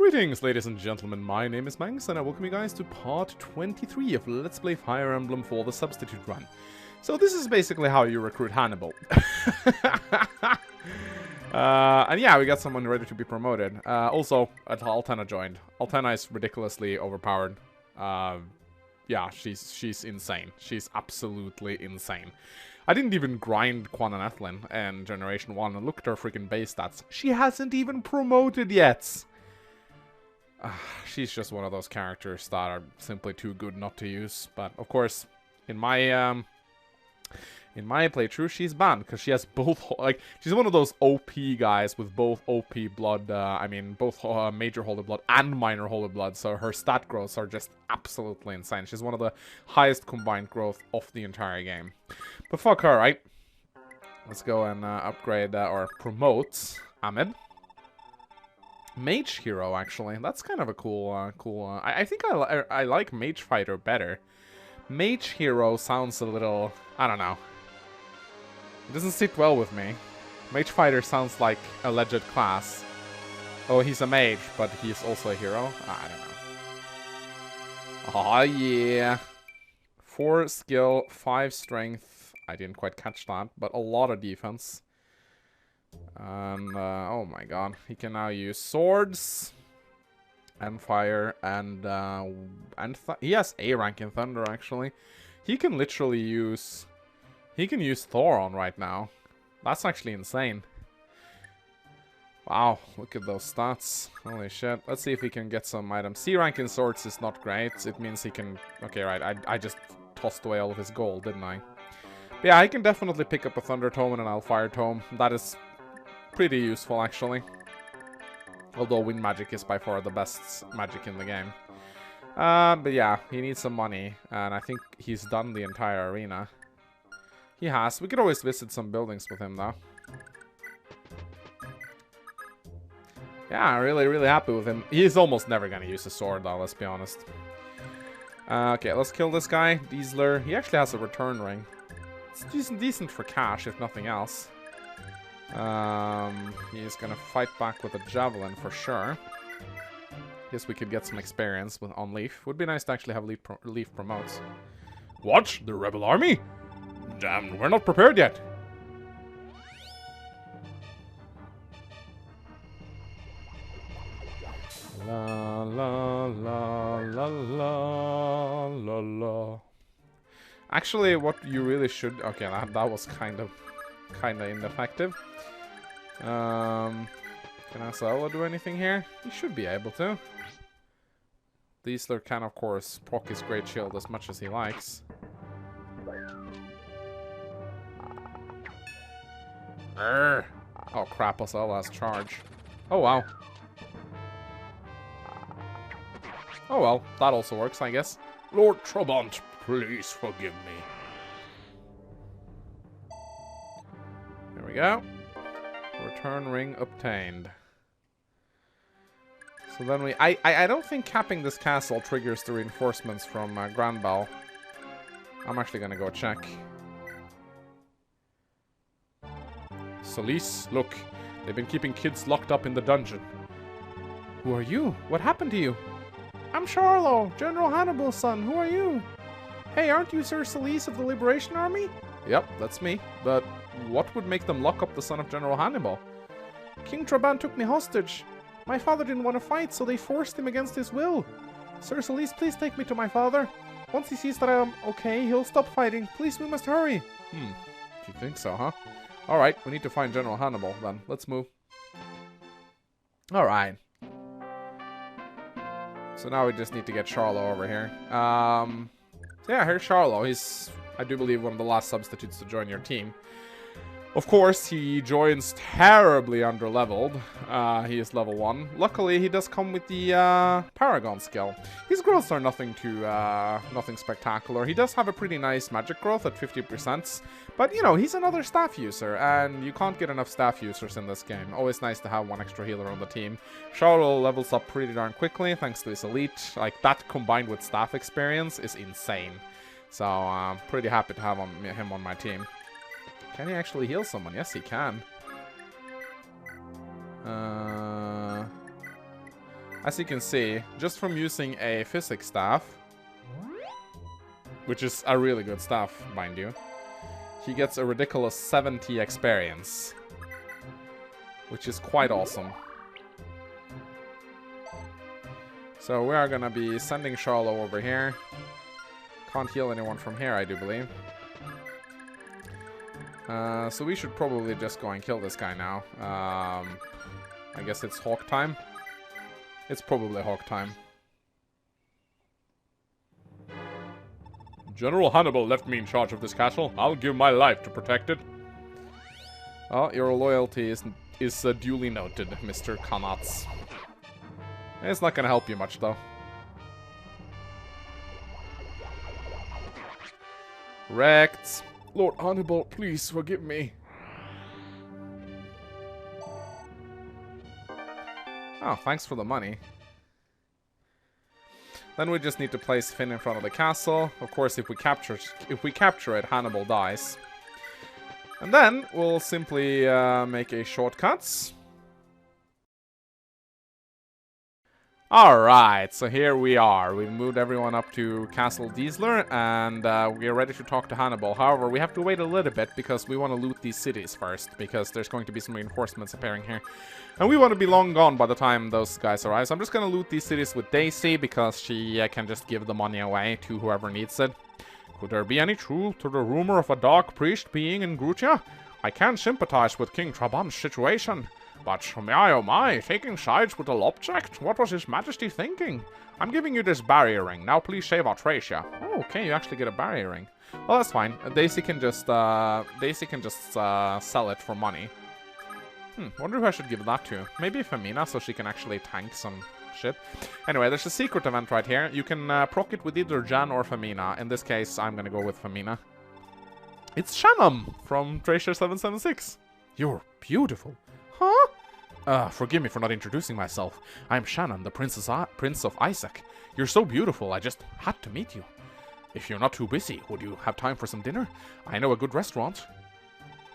Greetings, ladies and gentlemen, my name is Mangs, and I welcome you guys to part 23 of Let's Play Fire Emblem for the Substitute Run. So this is basically how you recruit Hannibal. And yeah, we got someone ready to be promoted. Also, Altena joined. Altena is ridiculously overpowered. Yeah, she's insane. She's absolutely insane. I didn't even grind Quan and Ethlyn in Generation 1, and look at her freaking base stats. She hasn't even promoted yet! She's just one of those characters that are simply too good not to use. But, of course, in my playthrough, she's banned, because she has both, like, she's one of those OP guys with both OP blood, both major holy blood and minor holy blood, so her stat growths are just absolutely insane. She's one of the highest combined growth of the entire game. But fuck her, right? Let's go and upgrade, or promote Ahmed. Mage Hero, actually. That's kind of a cool, I think I like Mage Fighter better. Mage Hero sounds a little, I don't know. It doesn't sit well with me. Mage Fighter sounds like a legit class. Oh, he's a mage, but he's also a hero? I don't know. Oh, yeah. 4 skill, 5 strength. I didn't quite catch that, but a lot of defense. And, oh my god. He can now use swords. And fire, and he has A rank in Thunder, actually. He can literally use... He can use Thoron right now. That's actually insane. Wow, look at those stats. Holy shit. Let's see if we can get some items. C rank in swords is not great. It means he can... Okay, right. I just tossed away all of his gold, didn't I? But yeah, I can definitely pick up a Thunder Tome and an Alfire Tome. That is pretty useful, actually. Although wind magic is by far the best magic in the game. But yeah, he needs some money. And I think he's done the entire arena. He has. We could always visit some buildings with him, though. Yeah, really happy with him. He's almost never gonna use a sword, though, let's be honest. Okay, let's kill this guy. Diesler. He actually has a return ring. It's decent for cash, if nothing else. He's gonna fight back with a javelin for sure. Guess we could get some experience on Leaf. Would be nice to actually have Leaf promotes. What? The rebel army? Damn, we're not prepared yet. La la la la la la la. Actually, what you really should... Okay, that was kind of ineffective. Can Asella do anything here? He should be able to. Diesler can, of course, proc his Great Shield as much as he likes. Oh crap, Asella has charge. Oh wow. Oh well, that also works, I guess. Lord Trabant, please forgive me. There we go. Return ring obtained. So then we... I don't think capping this castle triggers the reinforcements from Grand Bell. I'm actually gonna go check. Solis, look. They've been keeping kids locked up in the dungeon. Who are you? What happened to you? I'm Charlo, General Hannibal's son. Who are you? Hey, aren't you Sir Solis of the Liberation Army? Yep, that's me. But what would make them lock up the son of General Hannibal? King Trabant took me hostage. My father didn't want to fight, so they forced him against his will. Sir Solis, please take me to my father. Once he sees that I am okay, he'll stop fighting. Please, we must hurry. You think so, huh? Alright, we need to find General Hannibal, then. Let's move. Alright. So now we just need to get Charlo over here. So yeah, here's Charlo. He's, I do believe, one of the last substitutes to join your team. Of course, he joins terribly underleveled. He is level 1. Luckily, he does come with the Paragon skill. His growths are nothing spectacular. He does have a pretty nice magic growth at 50%. But, you know, he's another staff user, and you can't get enough staff users in this game. Always nice to have one extra healer on the team. Charlo levels up pretty darn quickly, thanks to his elite. Like, that combined with staff experience is insane. So, I'm pretty happy to have him on my team. Can he actually heal someone? Yes, he can. As you can see, just from using a physics staff, which is a really good staff, mind you, he gets a ridiculous 70 experience, which is quite awesome. So we are gonna be sending Charlo over here. Can't heal anyone from here, I do believe. So we should probably just go and kill this guy now. I guess it's Hawk time. It's probably Hawk time. General Hannibal left me in charge of this castle. I'll give my life to protect it. Well, your loyalty is duly noted, Mr. Kanats. It's not gonna help you much, though. Wrecked. Lord Hannibal, please forgive me. Oh, thanks for the money. Then we just need to place Finn in front of the castle. Of course, if we capture it, Hannibal dies. And then we'll simply make a shortcut. Alright, so here we are. We've moved everyone up to Castle Diesler, and we are ready to talk to Hannibal. However, we have to wait a little bit because we want to loot these cities first, because there's going to be some reinforcements appearing here. And we want to be long gone by the time those guys arrive. So I'm just going to loot these cities with Daisy, because she can just give the money away to whoever needs it. Could there be any truth to the rumor of a dark priest being in Grutia? I can sympathize with King Traban's situation. But, my oh my, taking sides with a object? What was His Majesty thinking? I'm giving you this barrier ring. Now please save Autrasia. Oh, okay, you actually get a barrier ring. Well, that's fine. Daisy can just sell it for money. Wonder who I should give that to. Maybe Femina, so she can actually tank some shit. Anyway, there's a secret event right here. You can proc it with either Jan or Femina. In this case, I'm gonna go with Femina. It's Shannon from Tracer 776. You're beautiful. Huh? Forgive me for not introducing myself. I'm Shannon, the Prince of Isaac. You're so beautiful, I just had to meet you. If you're not too busy, would you have time for some dinner? I know a good restaurant.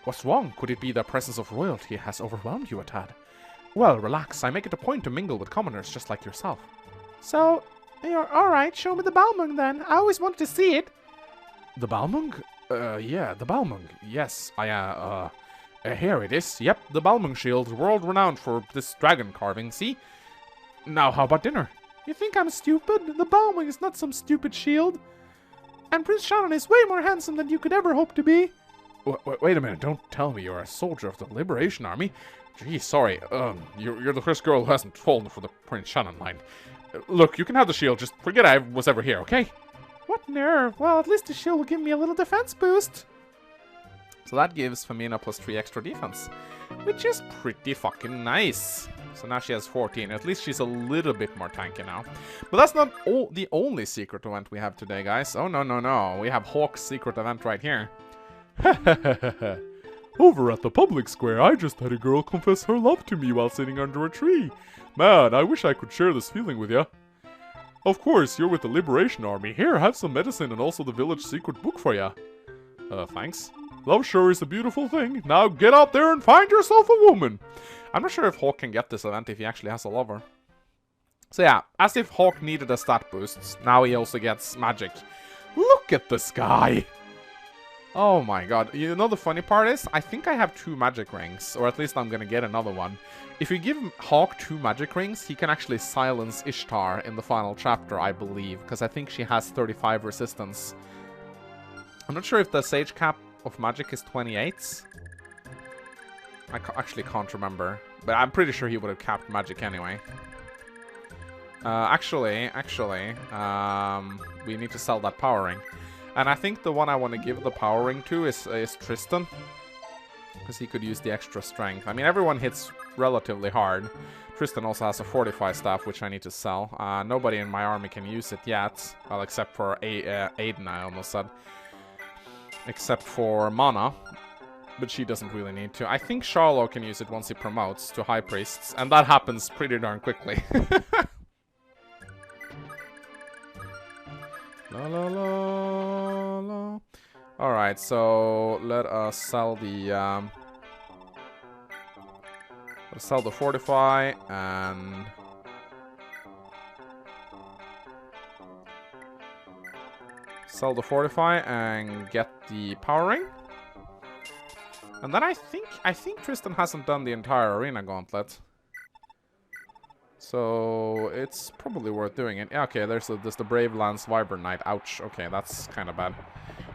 What's wrong? Could it be the presence of royalty has overwhelmed you a tad? Well, relax. I make it a point to mingle with commoners just like yourself. So, you're alright. Show me the Balmung then. I always wanted to see it. The Balmung? Yeah, the Balmung. Yes, here it is. Yep, the Balmung shield, world-renowned for this dragon carving, see? Now, how about dinner? You think I'm stupid? The Balmung is not some stupid shield. And Prince Shannon is way more handsome than you could ever hope to be. Wait a minute, don't tell me you're a soldier of the Liberation Army. Gee, sorry, you're the first girl who hasn't fallen for the Prince Shannon line. Look, you can have the shield, just forget I was ever here, okay? What nerve? Well, at least the shield will give me a little defense boost. So that gives Femina +3 extra defense, which is pretty fucking nice. So now she has 14. At least she's a little bit more tanky now. But that's not the only secret event we have today, guys. Oh, no. We have Hawk's secret event right here. Over at the public square, I just had a girl confess her love to me while sitting under a tree. Man, I wish I could share this feeling with ya. Of course, you're with the Liberation Army. Here, have some medicine and also the village secret book for ya. Thanks. Love sure is a beautiful thing. Now get out there and find yourself a woman. I'm not sure if Hawk can get this event if he actually has a lover. So yeah, as if Hawk needed a stat boost, now he also gets magic. Look at this guy! Oh my god. You know the funny part is, I think I have 2 magic rings, or at least I'm gonna get another one. If you give Hawk 2 magic rings, he can actually silence Ishtar in the final chapter, I believe, because I think she has 35 resistance. I'm not sure if the Sage cap of magic is 28. I actually can't remember, but I'm pretty sure he would have capped magic anyway. Actually, we need to sell that power ring. And I think the one I want to give the power ring to is Tristan, because he could use the extra strength. I mean, everyone hits relatively hard. Tristan also has a fortify staff, which I need to sell. Nobody in my army can use it yet, well, except for Aiden, I almost said. Except for Mana, but she doesn't really need to. I think Charlo can use it once he promotes to High Priests, and that happens pretty darn quickly. La la la la. Alright, so let us sell the fortify, and Sell the Fortify and get the Power Ring. And then I think Tristan hasn't done the entire Arena Gauntlet. So it's probably worth doing it. Yeah, okay, there's the Brave Lance Vibrant Knight. Ouch. Okay, that's kind of bad.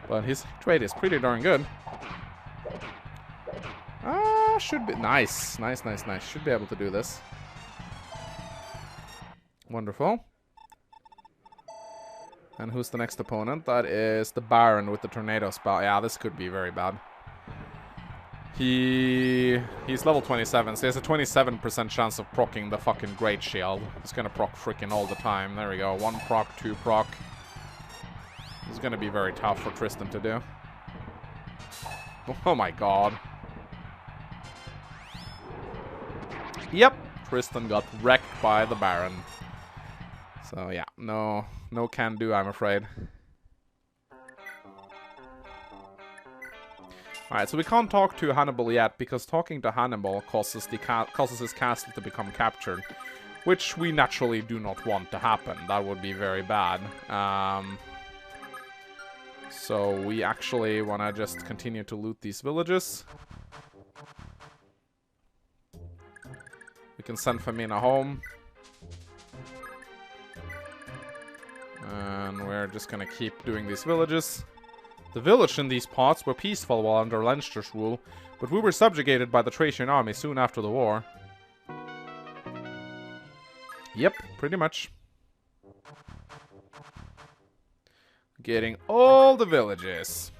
But his trade is pretty darn good. Should be nice. Nice. Should be able to do this. Wonderful. And who's the next opponent? That is the Baron with the Tornado Spell. Yeah, this could be very bad. He's level 27, so he has a 27% chance of proccing the fucking Great Shield. He's gonna proc freaking all the time. There we go. 1 proc, 2 proc. This is gonna be very tough for Tristan to do. Oh my god. Yep, Tristan got wrecked by the Baron. So yeah, no can do, I'm afraid. Alright, so we can't talk to Hannibal yet, because talking to Hannibal causes his castle to become captured. Which we naturally do not want to happen. That would be very bad. So we actually want to just continue to loot these villages. We can send Femina home. And we're just gonna keep doing these villages. The village in these parts were peaceful while under Leinster's rule, but we were subjugated by the Thracian army soon after the war. Yep, pretty much. Getting all the villages.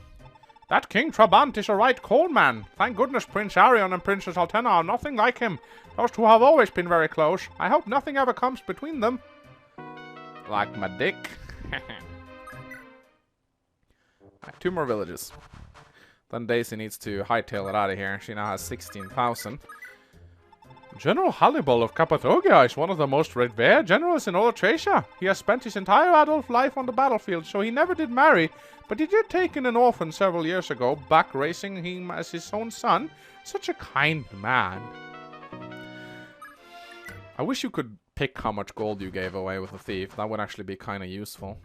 That King Trabant is a right cold man. Thank goodness Prince Arion and Princess Altena are nothing like him. Those two have always been very close. I hope nothing ever comes between them. Like my dick. Right, 2 more villages. Then Daisy needs to hightail it out of here. She now has 16,000. General Hannibal of Cappadocia is one of the most revered generals in all of Thracia. He has spent his entire adult life on the battlefield, so he never did marry, but he did take in an orphan several years ago, back raising him as his own son. Such a kind man. I wish you could pick how much gold you gave away with a thief. That would actually be kind of useful.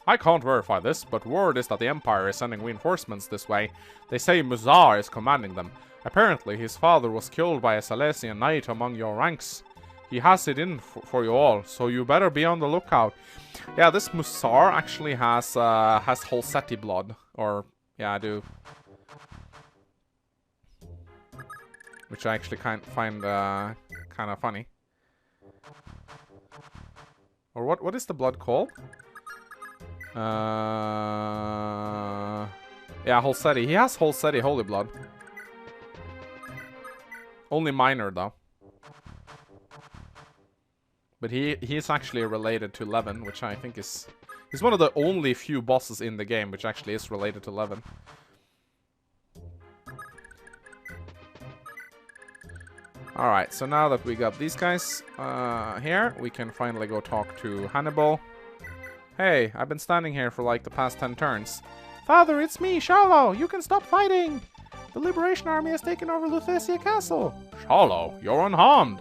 I can't verify this, but word is that the Empire is sending reinforcements this way. They say Musar is commanding them. Apparently, his father was killed by a Silesian knight among your ranks. He has it in for you all, so you better be on the lookout. Yeah, this Musar actually has Holseti blood. Or, yeah, I do. Which I actually find kind of funny. Or what is the blood called? Yeah, Holseti. He has Holseti Holy Blood. Only minor, though. But he's actually related to Levin, which I think is... He's one of the only few bosses in the game which actually is related to Levin. Alright, so now that we got these guys here, we can finally go talk to Hannibal. Hey, I've been standing here for like the past 10 turns. Father, it's me, Sharlo! You can stop fighting! The Liberation Army has taken over Luthetia Castle. Sharlo, you're unharmed.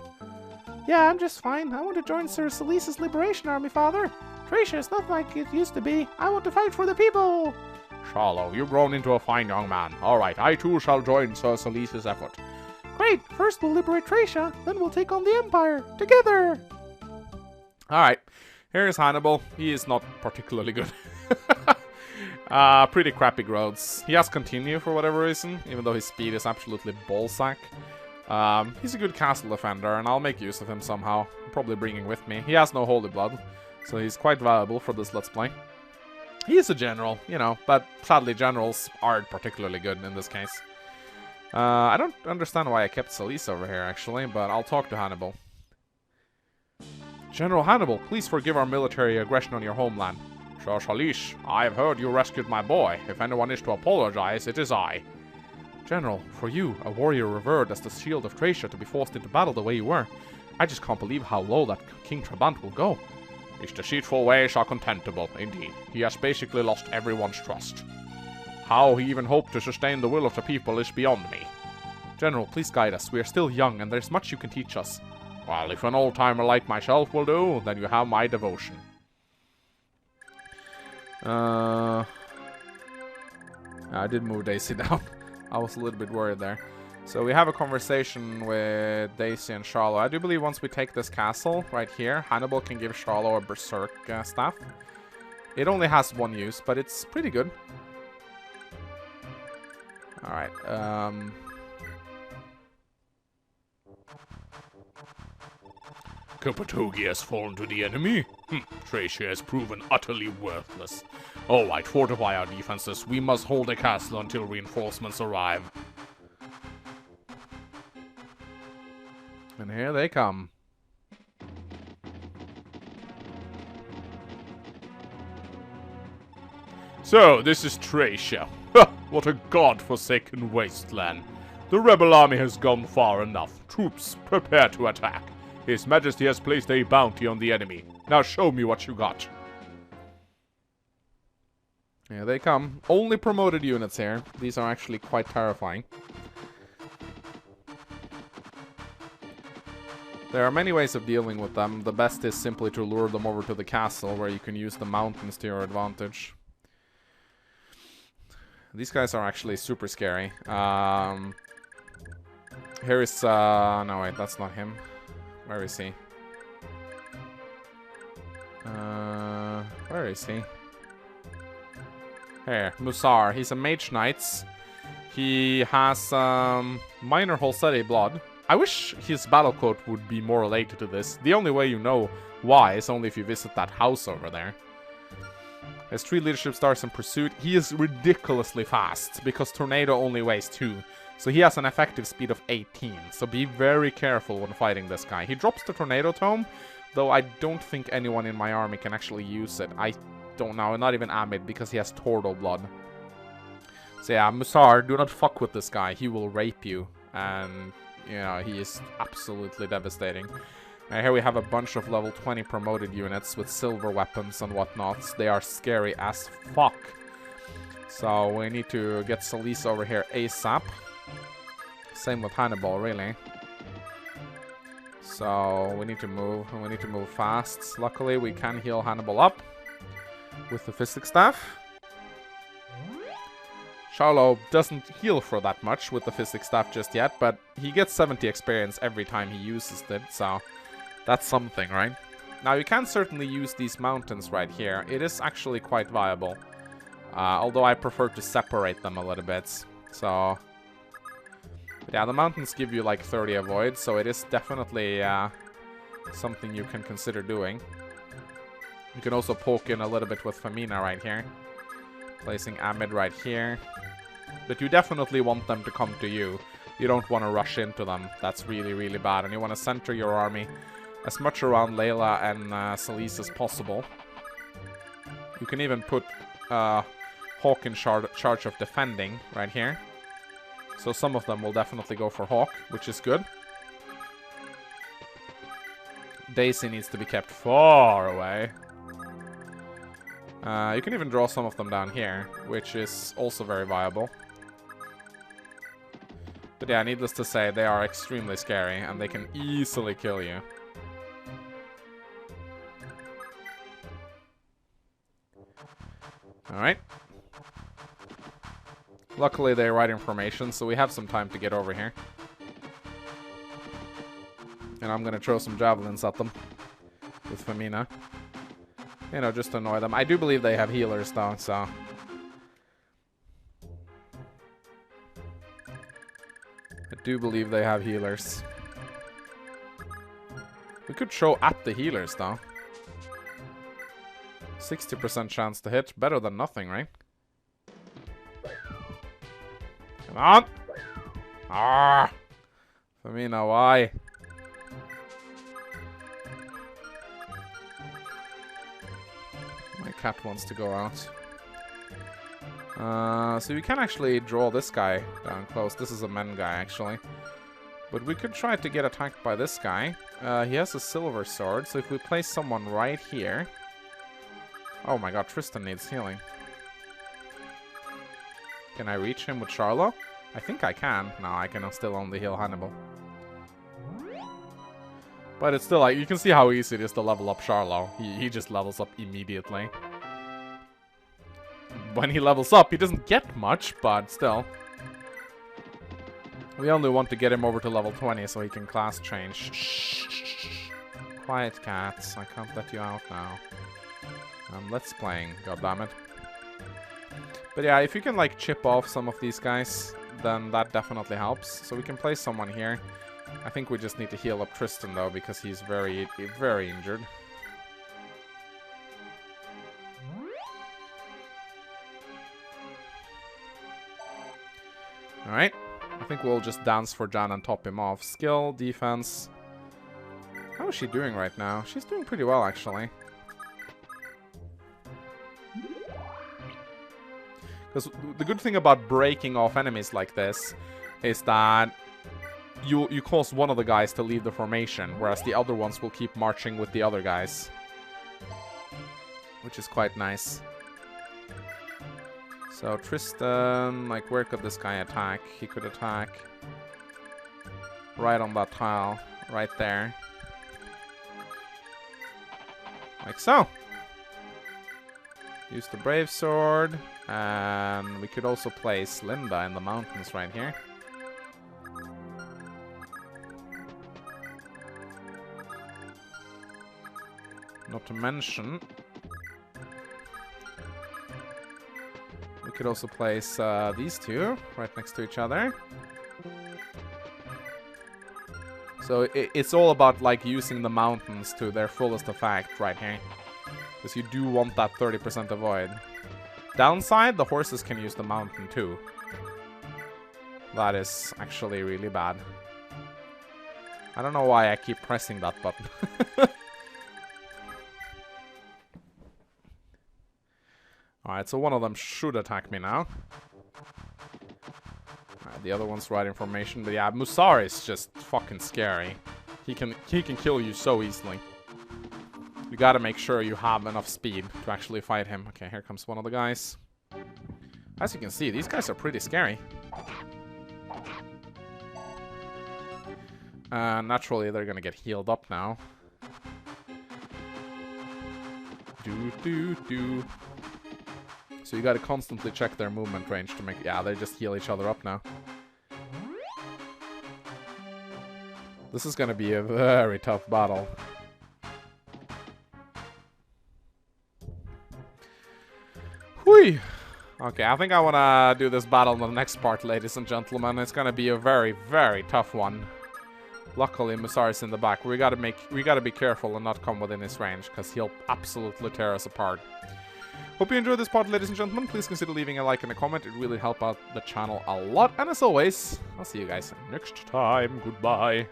Yeah, I'm just fine. I want to join Sir Salice's Liberation Army, Father. Thracia is not like it used to be. I want to fight for the people. Sharlo, you've grown into a fine young man. Alright, I too shall join Sir Salice's effort. Great! First we'll liberate Thracia, then we'll take on the Empire. Together! Alright. Here's Hannibal. He is not particularly good. Pretty crappy roads. He has continue for whatever reason, even though his speed is absolutely ballsack. He's a good castle defender, and I'll make use of him somehow. I'm probably bringing with me. He has no holy blood, so he's quite valuable for this Let's Play. He is a general, you know, but sadly generals aren't particularly good in this case. I don't understand why I kept Salice over here, actually, but I'll talk to Hannibal. General Hannibal, please forgive our military aggression on your homeland. Sir Salice, I have heard you rescued my boy. If anyone is to apologize, it is I. General, for you, a warrior revered as the shield of Thracia, to be forced into battle the way you were, I just can't believe how low that King Trabant will go. His deceitful ways are contemptible, indeed. He has basically lost everyone's trust. How he even hoped to sustain the will of the people is beyond me. General, please guide us. We are still young, and there's much you can teach us. Well, if an old-timer like myself will do, then you have my devotion. I did move Daisy down. I was a little bit worried there. So we have a conversation with Daisy and Charlo. I do believe once we take this castle right here, Hannibal can give Charlo a Berserk staff. It only has one use, but it's pretty good. Alright, Kapatogi has fallen to the enemy? Tracia has proven utterly worthless. Alright, fortify our defenses. We must hold the castle until reinforcements arrive. And here they come. So, this is Tracia. What a god-forsaken wasteland. The rebel army has gone far enough. Troops, prepare to attack. His Majesty has placed a bounty on the enemy. Now show me what you got. Here they come. Only promoted units here. These are actually quite terrifying. There are many ways of dealing with them. The best is simply to lure them over to the castle, where you can use the mountains to your advantage. These guys are actually super scary. Here is... no, wait, that's not him. Where is he? Where is he? Here, Musar. He's a Mage Knights. He has minor Holseti blood. I wish his battle code would be more related to this. The only way you know why is only if you visit that house over there. Has 3 leadership stars in pursuit. He is ridiculously fast because Tornado only weighs 2. So he has an effective speed of 18. So be very careful when fighting this guy. He drops the Tornado Tome, though I don't think anyone in my army can actually use it. I don't know, not even Amid, because he has Tordo blood. So yeah, Musar, do not fuck with this guy. He will rape you. And, you know, he is absolutely devastating. Here we have a bunch of level 20 promoted units with silver weapons and whatnots. They are scary as fuck. So we need to get Solis over here ASAP. Same with Hannibal, really. So we need to move, and we need to move fast. Luckily, we can heal Hannibal up with the Physic Staff. Charlo doesn't heal for that much with the Physic Staff just yet, but he gets 70 experience every time he uses it, so that's something, right? Now, you can certainly use these mountains right here. It is actually quite viable. Although I prefer to separate them a little bit. So, but yeah, the mountains give you like 30 avoids, so it is definitely something you can consider doing. You can also poke in a little bit with Femina right here. Placing Amid right here. But you definitely want them to come to you. You don't want to rush into them. That's really, really bad. And you want to center your army as much around Layla and Solis as possible. You can even put Hawk in charge of defending right here. So some of them will definitely go for Hawk, which is good. Daisy needs to be kept far away. You can even draw some of them down here, which is also very viable. But yeah, needless to say, they are extremely scary, and they can easily kill you. Alright. Luckily, they write information, so we have some time to get over here. And I'm gonna throw some javelins at them with Femina. You know, just to annoy them. I do believe they have healers, though, so... I do believe they have healers. We could throw at the healers, though. 60% chance to hit. Better than nothing, right? Come on! Ah! Femina, why? My cat wants to go out. So we can actually draw this guy down close. This is a men guy, actually. But we could try to get attacked by this guy. He has a silver sword, so if we place someone right here... Oh my god, Tristan needs healing. Can I reach him with Charlo? I think I can. No, I can still only heal Hannibal. But it's still like, you can see how easy it is to level up Charlo. He just levels up immediately. when he levels up. He doesn't get much, but still. We only want to get him over to level 20 so he can class change. Shh. Quiet, cats. I can't let you out now. Let's playing, goddammit. But yeah, if you can like chip off some of these guys, then that definitely helps. So we can play someone here. I think we just need to heal up Tristan though, because he's very, very injured. Alright. I think we'll just dance for Jan and top him off. Skill, defense. How is she doing right now? She's doing pretty well, actually. Because the good thing about breaking off enemies like this is that you cause one of the guys to leave the formation, whereas the other ones will keep marching with the other guys. Which is quite nice. So Tristan, like where could this guy attack? He could attack right on that tile, right there. Like so. Use the Brave Sword, and we could also place Linda in the mountains right here. Not to mention, we could also place these two right next to each other. So it's all about like using the mountains to their fullest effect right here. Because you do want that 30% avoid. Downside, the horses can use the mountain too. That is actually really bad. I don't know why I keep pressing that button. Alright, so one of them should attack me now. Alright, the other one's right in formation. But yeah, Musar is just fucking scary. He can kill you so easily. You gotta make sure you have enough speed to actually fight him. Okay, here comes one of the guys. As you can see, these guys are pretty scary. Naturally, they're gonna get healed up now. So you gotta constantly check their movement range to make... Yeah, they just heal each other up now. This is gonna be a very tough battle. Whee! Okay, I think I wanna do this battle in the next part, ladies and gentlemen. It's gonna be a very, very tough one. Luckily, Musar is in the back. We gotta be careful and not come within his range, because he'll absolutely tear us apart. Hope you enjoyed this part, ladies and gentlemen. Please consider leaving a like and a comment. It really helps out the channel a lot. And as always, I'll see you guys next time. Goodbye.